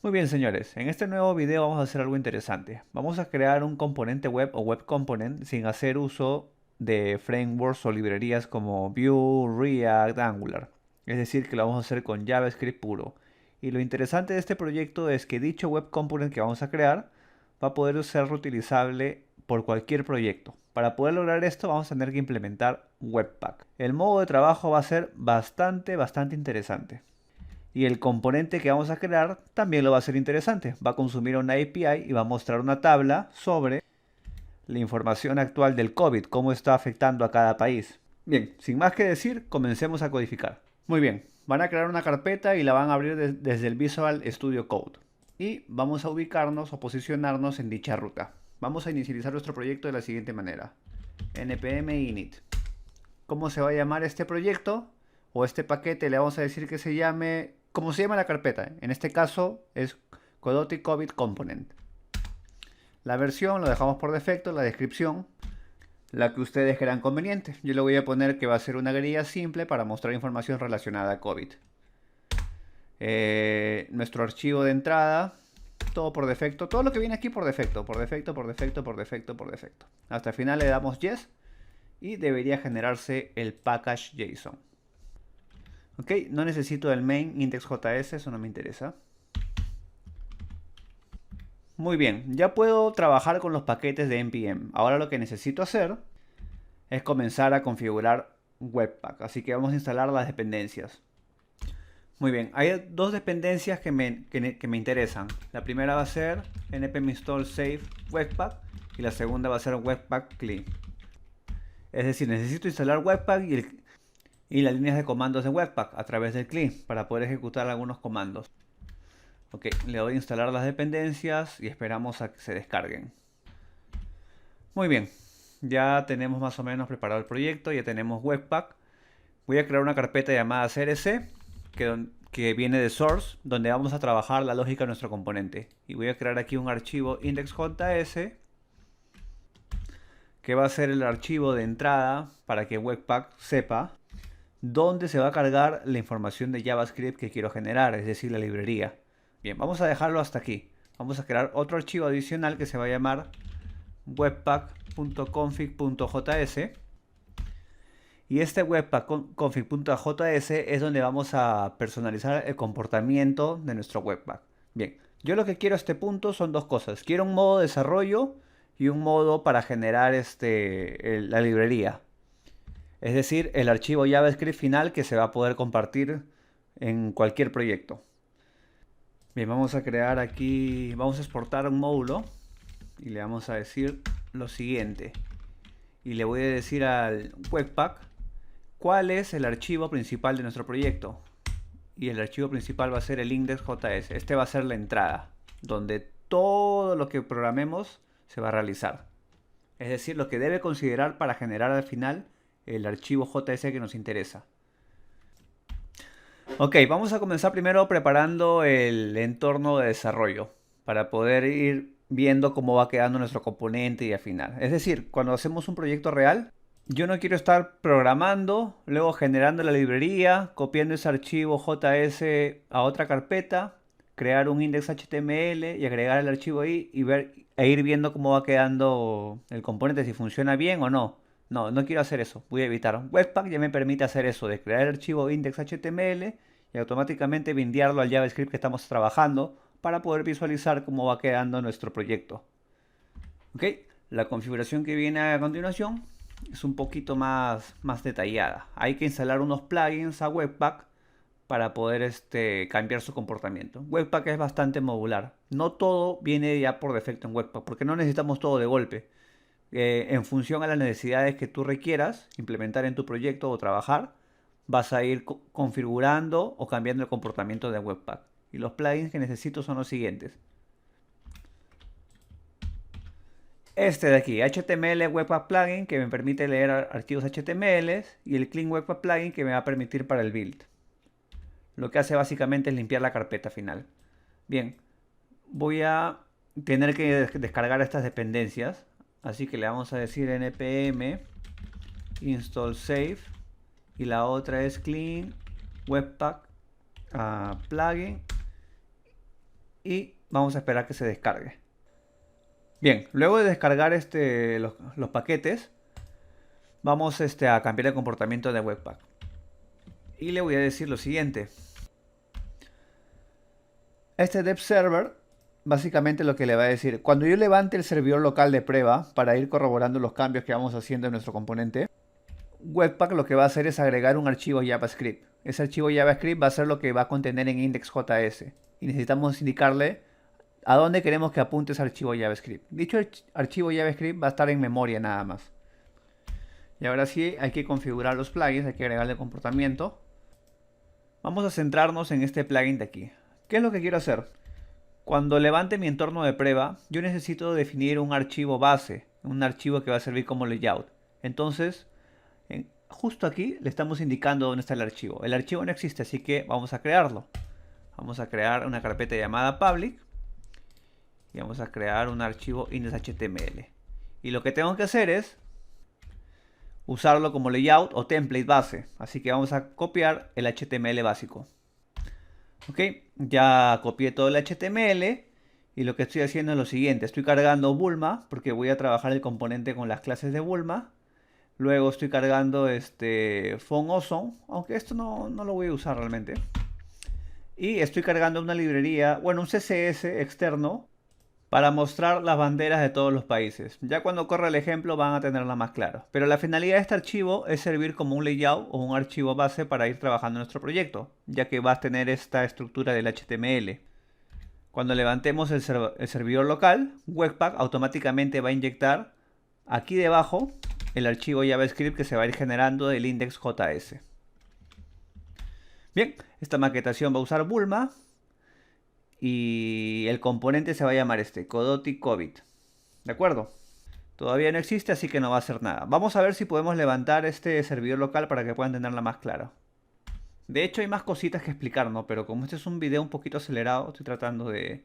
Muy bien, señores, en este nuevo video vamos a hacer algo interesante. Vamos a crear un componente web o web component sin hacer uso de frameworks o librerías como Vue, React, Angular. Es decir, que lo vamos a hacer con JavaScript puro. Y lo interesante de este proyecto es que dicho web component que vamos a crear va a poder ser reutilizable por cualquier proyecto. Para poder lograr esto vamos a tener que implementar Webpack. El modo de trabajo va a ser bastante interesante. Y el componente que vamos a crear también lo va a ser interesante. Va a consumir una API y va a mostrar una tabla sobre la información actual del COVID, cómo está afectando a cada país. Bien, sin más que decir, comencemos a codificar. Muy bien, van a crear una carpeta y la van a abrir desde el Visual Studio Code. Y vamos a ubicarnos o posicionarnos en dicha ruta. Vamos a inicializar nuestro proyecto de la siguiente manera. npm init. ¿Cómo se va a llamar este proyecto? O este paquete le vamos a decir que se llame, como se llama la carpeta. En este caso es Codoti COVID Component. La versión lo dejamos por defecto, la descripción, la que ustedes crean conveniente. Yo le voy a poner que va a ser una guía simple para mostrar información relacionada a COVID. Nuestro archivo de entrada, todo por defecto, todo lo que viene aquí por defecto. Hasta el final le damos yes y debería generarse el package JSON. Ok, no necesito el main index.js, eso no me interesa. Muy bien, ya puedo trabajar con los paquetes de npm. Ahora lo que necesito hacer es comenzar a configurar Webpack. Así que vamos a instalar las dependencias. Muy bien, hay dos dependencias que me interesan. La primera va a ser npm install save Webpack y la segunda va a ser Webpack clean. Es decir, necesito instalar Webpack y las líneas de comandos de Webpack a través del clean para poder ejecutar algunos comandos. Ok, le doy a instalar las dependencias y esperamos a que se descarguen. Muy bien, ya tenemos más o menos preparado el proyecto, ya tenemos Webpack. Voy a crear una carpeta llamada crc que viene de source, donde vamos a trabajar la lógica de nuestro componente. Y voy a crear aquí un archivo index.js que va a ser el archivo de entrada para que Webpack sepa dónde se va a cargar la información de JavaScript que quiero generar, es decir, la librería. Bien, vamos a dejarlo hasta aquí. Vamos a crear otro archivo adicional que se va a llamar webpack.config.js. Y este webpack.config.js es donde vamos a personalizar el comportamiento de nuestro webpack. Bien, yo lo que quiero a este punto son dos cosas. Quiero un modo de desarrollo y un modo para generar la librería. Es decir, el archivo JavaScript final que se va a poder compartir en cualquier proyecto. Bien, vamos a crear aquí, vamos a exportar un módulo y le vamos a decir lo siguiente. Y le voy a decir al Webpack cuál es el archivo principal de nuestro proyecto. Y el archivo principal va a ser el index.js. Este va a ser la entrada, donde todo lo que programemos se va a realizar. Es decir, lo que debe considerar para generar al final el archivo JS que nos interesa. Ok, vamos a comenzar primero preparando el entorno de desarrollo para poder ir viendo cómo va quedando nuestro componente y al final. Es decir, cuando hacemos un proyecto real, yo no quiero estar programando, luego generando la librería, copiando ese archivo JS a otra carpeta, crear un index HTML y agregar el archivo ahí y ir viendo cómo va quedando el componente, si funciona bien o no. No quiero hacer eso, voy a evitar. Webpack ya me permite hacer eso, de crear el archivo index.html y automáticamente bindearlo al JavaScript que estamos trabajando para poder visualizar cómo va quedando nuestro proyecto. Ok, la configuración que viene a continuación es un poquito más detallada. Hay que instalar unos plugins a Webpack para poder cambiar su comportamiento. Webpack es bastante modular. No todo viene ya por defecto en Webpack, porque no necesitamos todo de golpe. En función a las necesidades que tú requieras implementar en tu proyecto o trabajar, vas a ir configurando o cambiando el comportamiento de Webpack. Y los plugins que necesito son los siguientes. Este de aquí, HTML Webpack Plugin, que me permite leer archivos HTML, y el Clean Webpack Plugin, que me va a permitir para el build. Lo que hace básicamente es limpiar la carpeta final. Bien, voy a tener que descargar estas dependencias. Así que le vamos a decir npm install save y la otra es clean webpack plugin y vamos a esperar que se descargue. Bien, luego de descargar los paquetes, vamos a cambiar el comportamiento de Webpack. Y le voy a decir lo siguiente. Este dev server básicamente lo que le va a decir, cuando yo levante el servidor local de prueba para ir corroborando los cambios que vamos haciendo en nuestro componente, Webpack lo que va a hacer es agregar un archivo JavaScript. Ese archivo JavaScript va a ser lo que va a contener en index.js. Y necesitamos indicarle a dónde queremos que apunte ese archivo JavaScript. Dicho archivo JavaScript va a estar en memoria nada más. Y ahora sí hay que configurar los plugins, hay que agregarle comportamiento. Vamos a centrarnos en este plugin de aquí. ¿Qué es lo que quiero hacer? Cuando levante mi entorno de prueba, yo necesito definir un archivo base, un archivo que va a servir como layout. Entonces, justo aquí le estamos indicando dónde está el archivo. El archivo no existe, así que vamos a crearlo. Vamos a crear una carpeta llamada public y vamos a crear un archivo index.html. Y lo que tengo que hacer es usarlo como layout o template base. Así que vamos a copiar el HTML básico. Ok, ya copié todo el HTML y lo que estoy haciendo es lo siguiente. Estoy cargando Bulma porque voy a trabajar el componente con las clases de Bulma. Luego estoy cargando FontAwesome, aunque esto no lo voy a usar realmente. Y estoy cargando una librería, bueno, un CSS externo para mostrar las banderas de todos los países. Ya cuando corra el ejemplo van a tenerla más clara. Pero la finalidad de este archivo es servir como un layout o un archivo base para ir trabajando en nuestro proyecto, ya que va a tener esta estructura del HTML. Cuando levantemos el servidor local, Webpack automáticamente va a inyectar aquí debajo el archivo JavaScript que se va a ir generando del index.js. Bien, esta maquetación va a usar Bulma. Y el componente se va a llamar Codoti COVID. ¿De acuerdo? Todavía no existe, así que no va a hacer nada. Vamos a ver si podemos levantar este servidor local para que puedan tenerla más clara. De hecho hay más cositas que explicar, ¿no? Pero como este es un video un poquito acelerado, estoy tratando de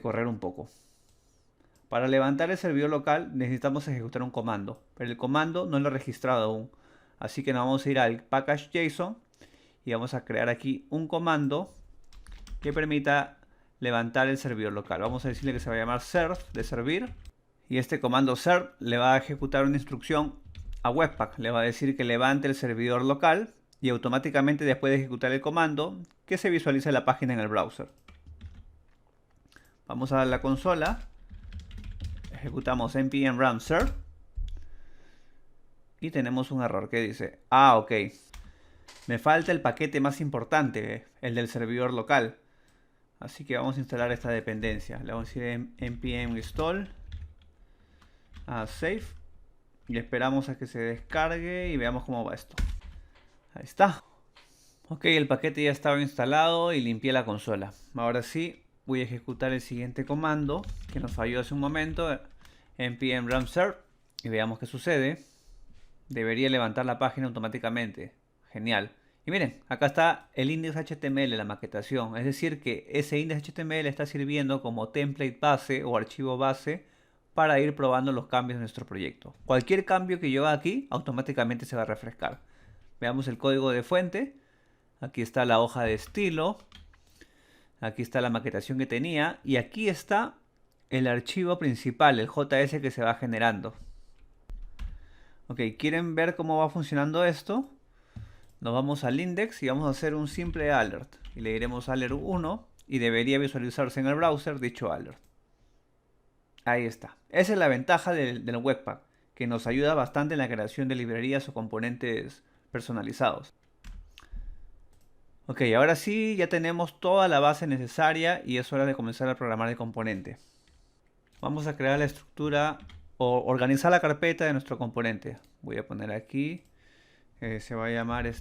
correr un poco. Para levantar el servidor local necesitamos ejecutar un comando. Pero el comando no lo he registrado aún. Así que nos vamos a ir al package.json y vamos a crear aquí un comando que permita levantar el servidor local. Vamos a decirle que se va a llamar serve, de servir. Y este comando serve le va a ejecutar una instrucción a Webpack. Le va a decir que levante el servidor local y automáticamente después de ejecutar el comando, que se visualice la página en el browser. Vamos a la consola. Ejecutamos npm run serve. Y tenemos un error que dice, ok, me falta el paquete más importante, el del servidor local. Así que vamos a instalar esta dependencia. Le vamos a decir npm install save y esperamos a que se descargue y veamos cómo va esto. Ahí está. Ok, el paquete ya estaba instalado y limpié la consola. Ahora sí, voy a ejecutar el siguiente comando que nos falló hace un momento. npm run serve y veamos qué sucede. Debería levantar la página automáticamente. Genial. Y miren, acá está el index.html, la maquetación. Es decir que ese index.html está sirviendo como template base o archivo base para ir probando los cambios de nuestro proyecto. Cualquier cambio que yo haga aquí, automáticamente se va a refrescar. Veamos el código de fuente. Aquí está la hoja de estilo. Aquí está la maquetación que tenía. Y aquí está el archivo principal, el JS que se va generando. Ok, ¿quieren ver cómo va funcionando esto? Nos vamos al index y vamos a hacer un simple alert. Y le diremos alert 1 y debería visualizarse en el browser dicho alert. Ahí está. Esa es la ventaja del Webpack, que nos ayuda bastante en la creación de librerías o componentes personalizados. Ok, ahora sí ya tenemos toda la base necesaria y es hora de comenzar a programar el componente. Vamos a crear la estructura o organizar la carpeta de nuestro componente. Voy a poner aquí, se va a llamar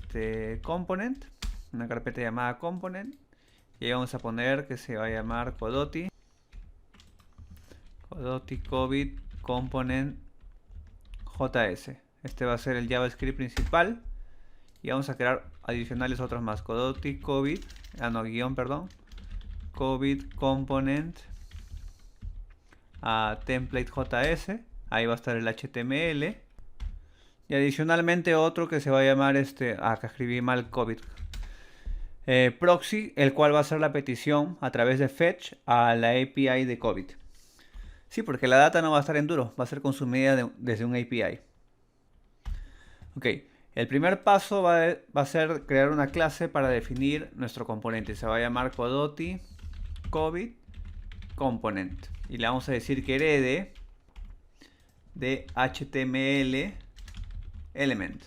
component, una carpeta llamada component. Y ahí vamos a poner que se va a llamar Codoti COVID component JS. Este va a ser el JavaScript principal. Y vamos a crear adicionales otros más. Codoti COVID, COVID component template JS. Ahí va a estar el HTML. Y adicionalmente otro que se va a llamar acá escribí mal COVID. proxy, el cual va a hacer la petición a través de fetch a la API de COVID. Sí, porque la data no va a estar en duro, va a ser consumida desde un API. Ok, el primer paso va a ser crear una clase para definir nuestro componente. Se va a llamar Codoti COVID Component. Y le vamos a decir que herede de HTML element.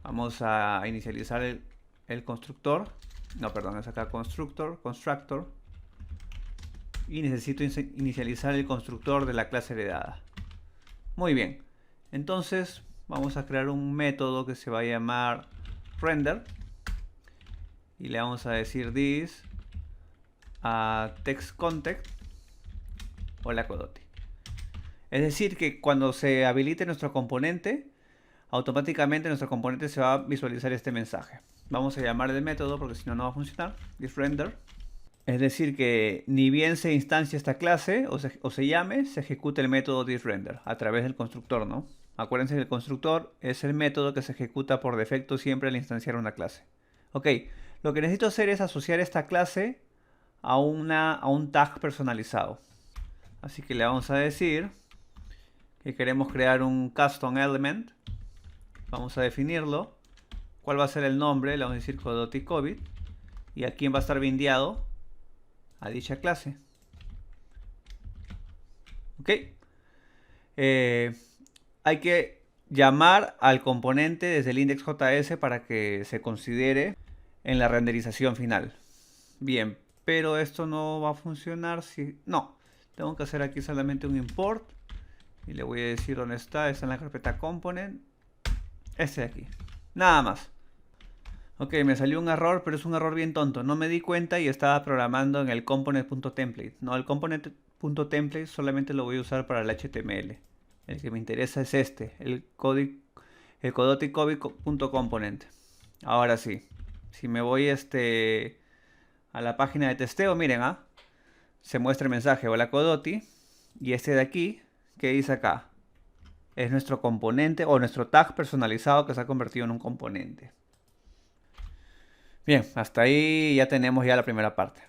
Vamos a inicializar el constructor. No, perdón, es acá constructor. Y necesito inicializar el constructor de la clase heredada. Muy bien. Entonces vamos a crear un método que se va a llamar render. Y le vamos a decir this a text context. Hola Codoti. Es decir que cuando se habilite nuestro componente, automáticamente nuestro componente se va a visualizar este mensaje. Vamos a llamar el método porque si no, no va a funcionar. This render. Es decir que ni bien se instancia esta clase o se llame, se ejecuta el método thisRender a través del constructor, ¿no? Acuérdense que el constructor es el método que se ejecuta por defecto siempre al instanciar una clase. Ok, lo que necesito hacer es asociar esta clase a un tag personalizado. Así que le vamos a decir que queremos crear un custom element. Vamos a definirlo. ¿Cuál va a ser el nombre? Le vamos a decir Codoti COVID. Y a quién va a estar bindeado a dicha clase. Ok. Hay que llamar al componente desde el index.js para que se considere en la renderización final. Bien, pero esto no va a funcionar si... No, tengo que hacer aquí solamente un import. Y le voy a decir dónde está. Está en la carpeta component. Este de aquí. Nada más. Ok, me salió un error, pero es un error bien tonto. No me di cuenta y estaba programando en el component.template. No, el component.template solamente lo voy a usar para el HTML. El que me interesa es este, el Codoti COVID.component. Ahora sí, si me voy a la página de testeo, miren, se muestra el mensaje, hola Codoti. Y este de aquí, ¿qué dice acá? Es nuestro componente o nuestro tag personalizado que se ha convertido en un componente. Bien, hasta ahí ya tenemos ya la primera parte.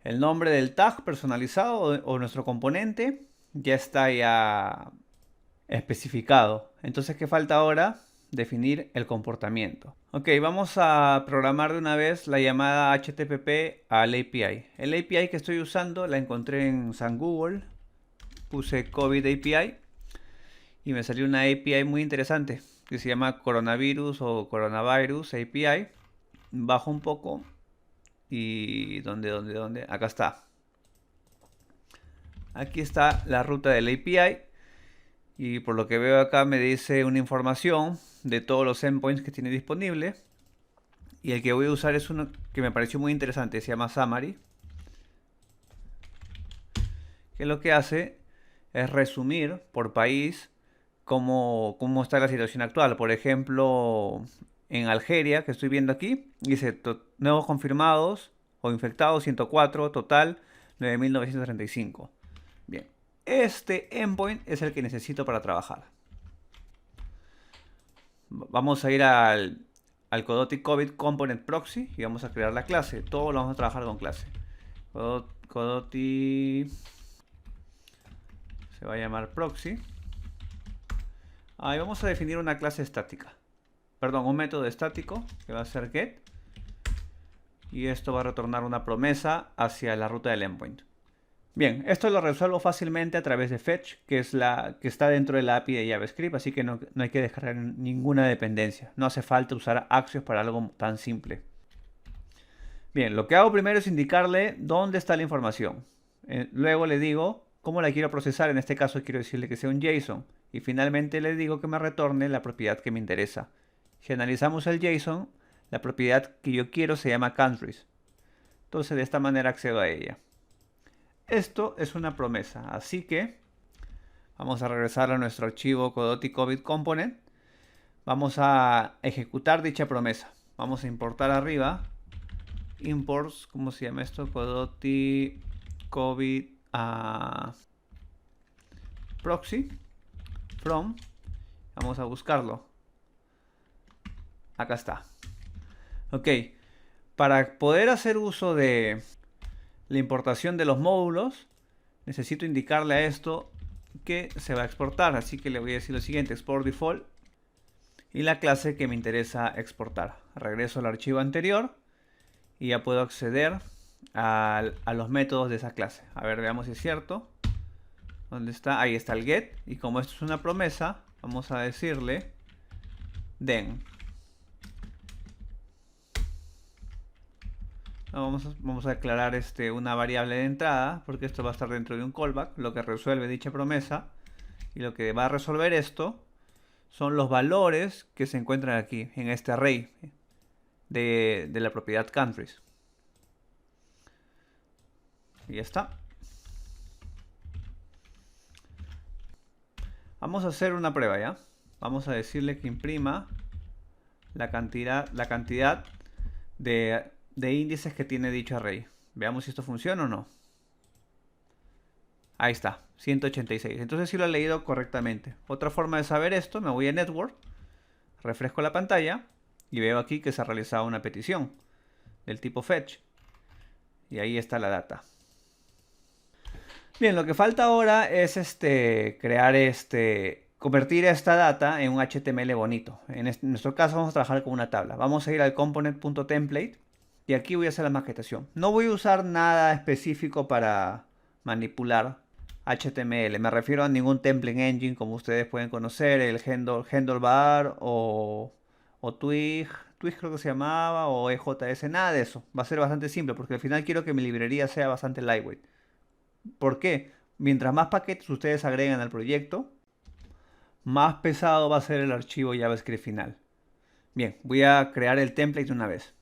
El nombre del tag personalizado o nuestro componente ya está ya especificado. Entonces, ¿qué falta ahora? Definir el comportamiento. Ok, vamos a programar de una vez la llamada HTTP al API. El API que estoy usando la encontré en San Google. Puse COVID API y me salió una API muy interesante que se llama Coronavirus o Coronavirus API. Bajo un poco y ¿dónde? Acá está. Aquí está la ruta del API y por lo que veo acá me dice una información de todos los endpoints que tiene disponible y el que voy a usar es uno que me pareció muy interesante, se llama Summary, que lo que hace es resumir por país cómo está la situación actual. Por ejemplo, en Algeria, que estoy viendo aquí, dice nuevos confirmados o infectados 104, total 9.935. Bien, este endpoint es el que necesito para trabajar. Vamos a ir al Codoti COVID Component Proxy y vamos a crear la clase. Todo lo vamos a trabajar con clase. Codoti se va a llamar Proxy. Ahí vamos a definir una clase estática. Perdón, un método estático que va a ser get. Y esto va a retornar una promesa hacia la ruta del endpoint. Bien, esto lo resuelvo fácilmente a través de fetch, que es la que está dentro de la API de JavaScript, así que no hay que descargar ninguna dependencia. No hace falta usar Axios para algo tan simple. Bien, lo que hago primero es indicarle dónde está la información. Luego le digo cómo la quiero procesar. En este caso quiero decirle que sea un JSON. Y finalmente le digo que me retorne la propiedad que me interesa. Si analizamos el JSON, la propiedad que yo quiero se llama countries. Entonces de esta manera accedo a ella. Esto es una promesa, así que vamos a regresar a nuestro archivo Codoti COVID Component. Vamos a ejecutar dicha promesa. Vamos a importar arriba imports, ¿cómo se llama esto? Codoti COVID proxy from. Vamos a buscarlo. Acá está. Ok. Para poder hacer uso de la importación de los módulos, necesito indicarle a esto que se va a exportar. Así que le voy a decir lo siguiente: export default y la clase que me interesa exportar. Regreso al archivo anterior y ya puedo acceder a los métodos de esa clase. A ver, veamos si es cierto. ¿Dónde está? Ahí está el get. Y como esto es una promesa, vamos a decirle den. Vamos a declarar una variable de entrada, porque esto va a estar dentro de un callback, lo que resuelve dicha promesa. Y lo que va a resolver esto son los valores que se encuentran aquí, en este array de la propiedad countries. Y ya está. Vamos a hacer una prueba, ¿ya? Vamos a decirle que imprima la cantidad de índices que tiene dicho array. Veamos si esto funciona o no. Ahí está, 186. Entonces sí lo he leído correctamente. Otra forma de saber esto, me voy a Network, refresco la pantalla y veo aquí que se ha realizado una petición del tipo fetch. Y ahí está la data. Bien, lo que falta ahora es convertir esta data en un HTML bonito. En nuestro caso vamos a trabajar con una tabla. Vamos a ir al component.template y aquí voy a hacer la maquetación. No voy a usar nada específico para manipular HTML. Me refiero a ningún template engine como ustedes pueden conocer, el Handlebar o Twig creo que se llamaba, o EJS, nada de eso. Va a ser bastante simple porque al final quiero que mi librería sea bastante lightweight. ¿Por qué? Mientras más paquetes ustedes agregan al proyecto, más pesado va a ser el archivo JavaScript final. Bien, voy a crear el template una vez.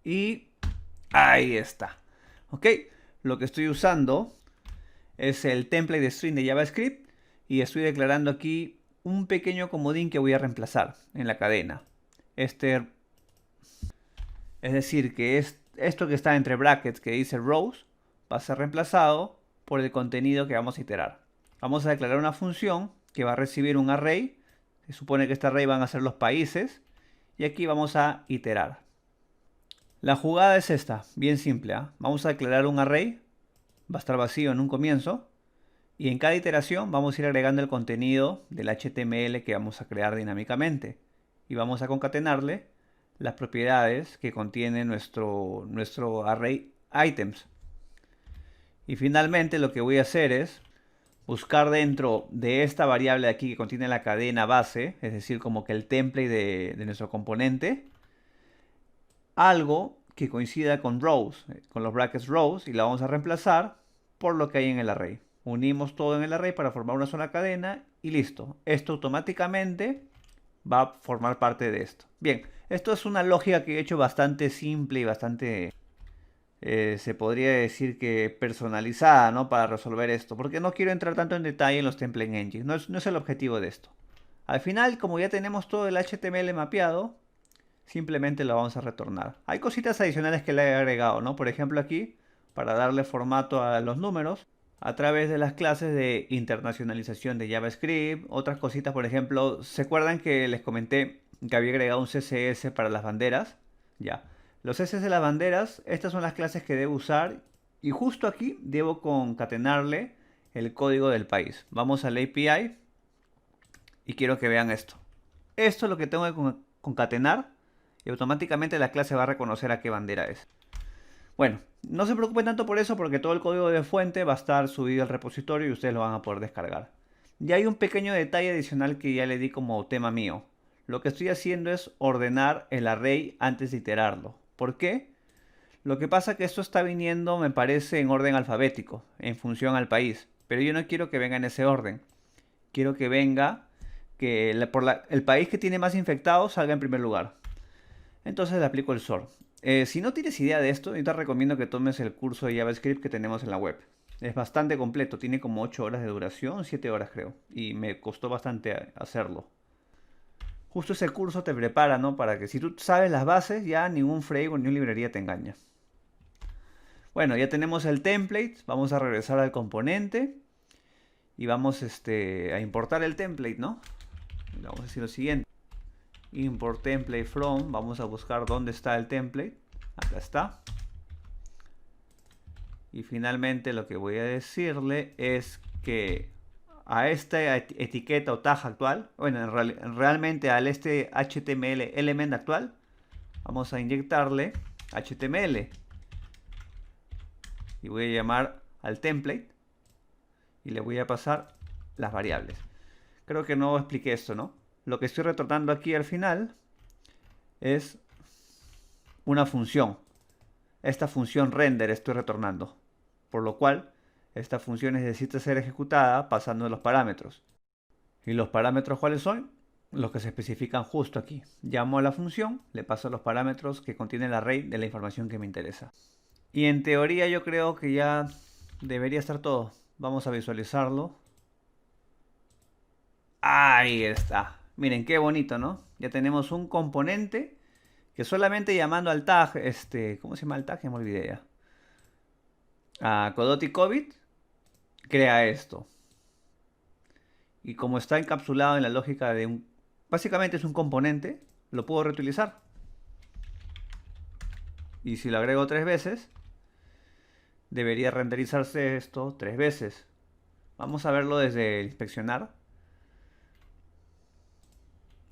Y ahí está. Ok, lo que estoy usando es el template de string de JavaScript y estoy declarando aquí un pequeño comodín que voy a reemplazar en la cadena. Es decir, que esto que está entre brackets que dice rows va a ser reemplazado por el contenido que vamos a iterar. Vamos a declarar una función que va a recibir un array. Se supone que este array van a ser los países. Y aquí vamos a iterar. La jugada es esta, bien simple, ¿eh? Vamos a declarar un array. Va a estar vacío en un comienzo. Y en cada iteración vamos a ir agregando el contenido del HTML que vamos a crear dinámicamente. Y vamos a concatenarle las propiedades que contiene nuestro array items. Y finalmente lo que voy a hacer es buscar dentro de esta variable de aquí que contiene la cadena base, es decir, como que el template de nuestro componente, algo que coincida con rows, con los brackets rows, y la vamos a reemplazar por lo que hay en el array. Unimos todo en el array para formar una sola cadena y listo. Esto automáticamente va a formar parte de esto. Bien, esto es una lógica que he hecho bastante simple y bastante... se podría decir que personalizada, ¿no? Para resolver esto, porque no quiero entrar tanto en detalle en los template engines, no es el objetivo de esto. Al final, como ya tenemos todo el HTML mapeado, simplemente lo vamos a retornar. Hay cositas adicionales que le he agregado, ¿no? Por ejemplo aquí, para darle formato a los números, a través de las clases de internacionalización de JavaScript, otras cositas, por ejemplo, ¿se acuerdan que les comenté que había agregado un CSS para las banderas? Ya. Los CSS de las banderas, estas son las clases que debo usar y justo aquí debo concatenarle el código del país. Vamos al API y quiero que vean esto. Esto es lo que tengo que concatenar y automáticamente la clase va a reconocer a qué bandera es. Bueno, no se preocupen tanto por eso porque todo el código de fuente va a estar subido al repositorio y ustedes lo van a poder descargar. Y hay un pequeño detalle adicional que ya le di como tema mío. Lo que estoy haciendo es ordenar el array antes de iterarlo. ¿Por qué? Lo que pasa es que esto está viniendo, me parece, en orden alfabético, en función al país. Pero yo no quiero que venga en ese orden. Quiero que venga, que el país que tiene más infectados salga en primer lugar. Entonces le aplico el sort. Si no tienes idea de esto, yo te recomiendo que tomes el curso de JavaScript que tenemos en la web. Es bastante completo, tiene como 8 horas de duración, 7 horas creo. Y me costó bastante hacerlo. Justo ese curso te prepara, ¿no? Para que si tú sabes las bases, ya ningún framework ni librería te engaña. Bueno, ya tenemos el template. Vamos a regresar al componente. Y vamos a importar el template, ¿no? Vamos a decir lo siguiente. import template from, vamos a buscar dónde está el template, acá está. Y finalmente lo que voy a decirle es que a esta etiqueta o tag actual, bueno, realmente al este HTML element actual, vamos a inyectarle HTML. Y voy a llamar al template y le voy a pasar las variables. Creo que no expliqué esto, ¿no? Lo que estoy retornando aquí al final es una función. Esta función render estoy retornando. Por lo cual, esta función necesita ser ejecutada pasando los parámetros. ¿Y los parámetros cuáles son? Los que se especifican justo aquí. Llamo a la función, le paso los parámetros que contiene el array de la información que me interesa. Y en teoría yo creo que ya debería estar todo. Vamos a visualizarlo. Ahí está. Miren qué bonito, ¿no? Ya tenemos un componente que solamente llamando al tag, ¿cómo se llama el tag? Ya me olvidé ya. A Codoti COVID crea esto. Y como está encapsulado en la lógica de un... Básicamente es un componente, lo puedo reutilizar. Y si lo agrego 3 veces, debería renderizarse esto 3 veces. Vamos a verlo desde el inspeccionar.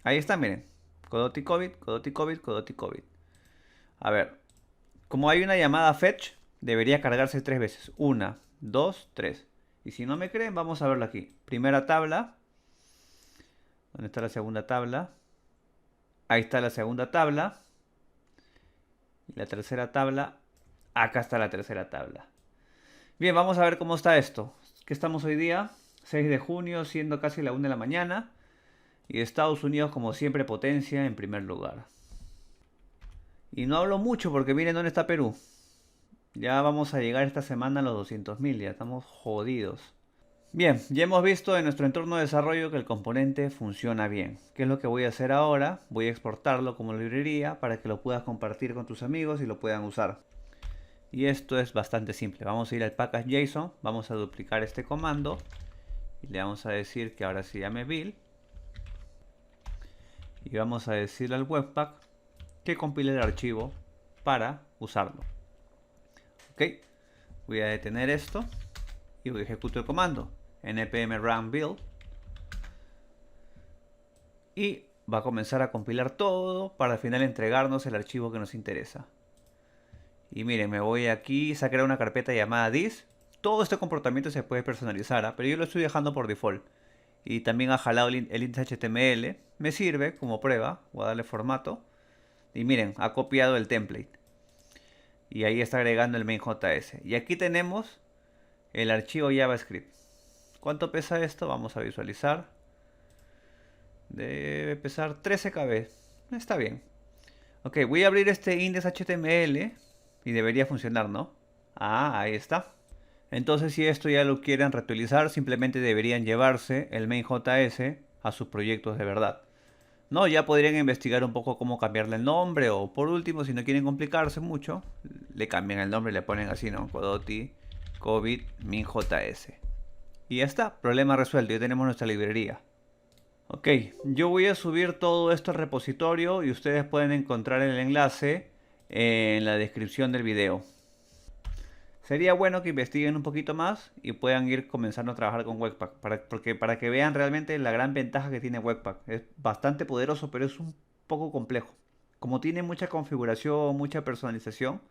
Ahí está, miren. Codoti COVID, Codoti COVID, Codoti COVID. A ver, como hay una llamada fetch, debería cargarse 3 veces. 1, 2, 3. Y si no me creen, vamos a verlo aquí. Primera tabla. ¿Dónde está la segunda tabla? Ahí está la segunda tabla. Y la tercera tabla. Acá está la tercera tabla. Bien, vamos a ver cómo está esto. ¿Qué estamos hoy día? 6 de junio, siendo casi la 1 de la mañana. Y Estados Unidos, como siempre, potencia en primer lugar. Y no hablo mucho porque miren dónde está Perú. Ya vamos a llegar esta semana a los 200.000, ya estamos jodidos. Bien, ya hemos visto en nuestro entorno de desarrollo que el componente funciona bien. ¿Qué es lo que voy a hacer ahora? Voy a exportarlo como librería para que lo puedas compartir con tus amigos y lo puedan usar. Y esto es bastante simple. Vamos a ir al package.json, vamos a duplicar este comando y le vamos a decir que ahora se llame build. Y vamos a decirle al webpack que compile el archivo para usarlo. Ok, voy a detener esto y voy a ejecutar el comando npm run build y va a comenzar a compilar todo para al final entregarnos el archivo que nos interesa. Y miren, me voy aquí, se ha creado una carpeta llamada this. Todo este comportamiento se puede personalizar, pero yo lo estoy dejando por default. Y también ha jalado el índice HTML, me sirve como prueba, voy a darle formato. Y miren, ha copiado el template. Y ahí está agregando el main.js. Y aquí tenemos el archivo JavaScript. ¿Cuánto pesa esto? Vamos a visualizar. Debe pesar 13 KB. Está bien. Ok, voy a abrir este index.html y debería funcionar, ¿no? Ah, ahí está. Entonces, si esto ya lo quieren reutilizar, simplemente deberían llevarse el main.js a sus proyectos de verdad. No, ya podrían investigar un poco cómo cambiarle el nombre o por último, si no quieren complicarse mucho, le cambian el nombre y le ponen así, ¿no? Codoti COVID min.js. Y ya está, problema resuelto, ya tenemos nuestra librería. Ok, yo voy a subir todo esto al repositorio y ustedes pueden encontrar el enlace en la descripción del video. Sería bueno que investiguen un poquito más y puedan ir comenzando a trabajar con Webpack, para que vean realmente la gran ventaja que tiene Webpack. Es bastante poderoso, pero es un poco complejo. Como tiene mucha configuración, mucha personalización,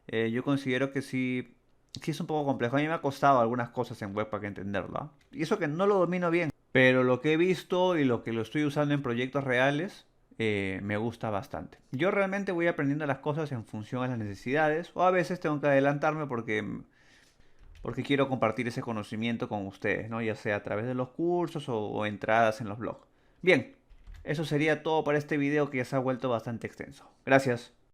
yo considero que sí es un poco complejo. A mí me ha costado algunas cosas en Webpack entenderlo, ¿ah? Y eso que no lo domino bien. Pero lo que he visto y lo que lo estoy usando en proyectos reales, me gusta bastante. Yo realmente voy aprendiendo las cosas en función a las necesidades, o a veces tengo que adelantarme porque quiero compartir ese conocimiento con ustedes, ¿no? Ya sea a través de los cursos o entradas en los blogs. Bien, eso sería todo para este video que ya se ha vuelto bastante extenso. Gracias.